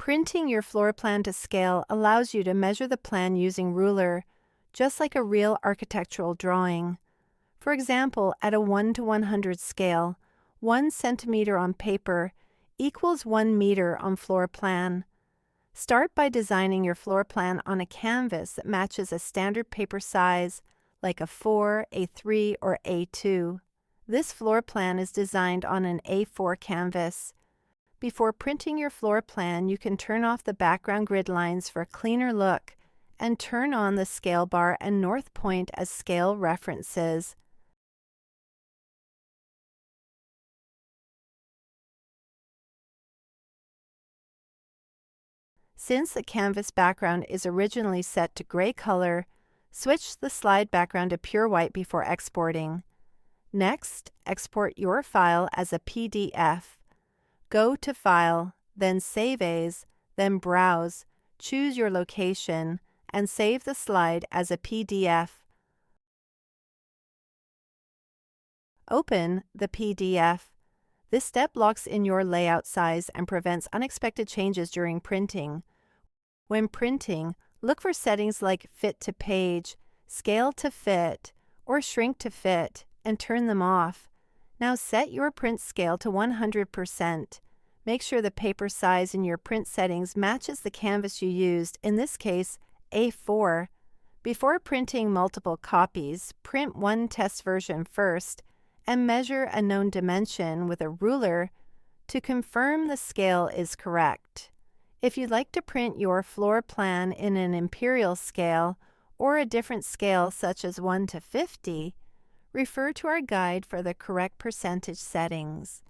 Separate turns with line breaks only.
Printing your floor plan to scale allows you to measure the plan using ruler, just like a real architectural drawing. For example, at a 1 to 100 scale, 1 centimeter on paper equals 1 meter on floor plan. Start by designing your floor plan on a canvas that matches a standard paper size like A4, A3, or A2. This floor plan is designed on an A4 canvas. Before printing your floor plan, you can turn off the background grid lines for a cleaner look and turn on the scale bar and north point as scale references. Since the canvas background is originally set to gray color, switch the slide background to pure white before exporting. Next, export your file as a PDF. Go to File, then Save As, then Browse, choose your location, and save the slide as a PDF. Open the PDF. This step locks in your layout size and prevents unexpected changes during printing. When printing, look for settings like Fit to Page, Scale to Fit, or Shrink to Fit, and turn them off. Now set your print scale to 100%. Make sure the paper size in your print settings matches the canvas you used, in this case, A4. Before printing multiple copies, print one test version first and measure a known dimension with a ruler to confirm the scale is correct. If you'd like to print your floor plan in an Imperial scale or a different scale such as 1 to 50, refer to our guide for the correct percentage settings.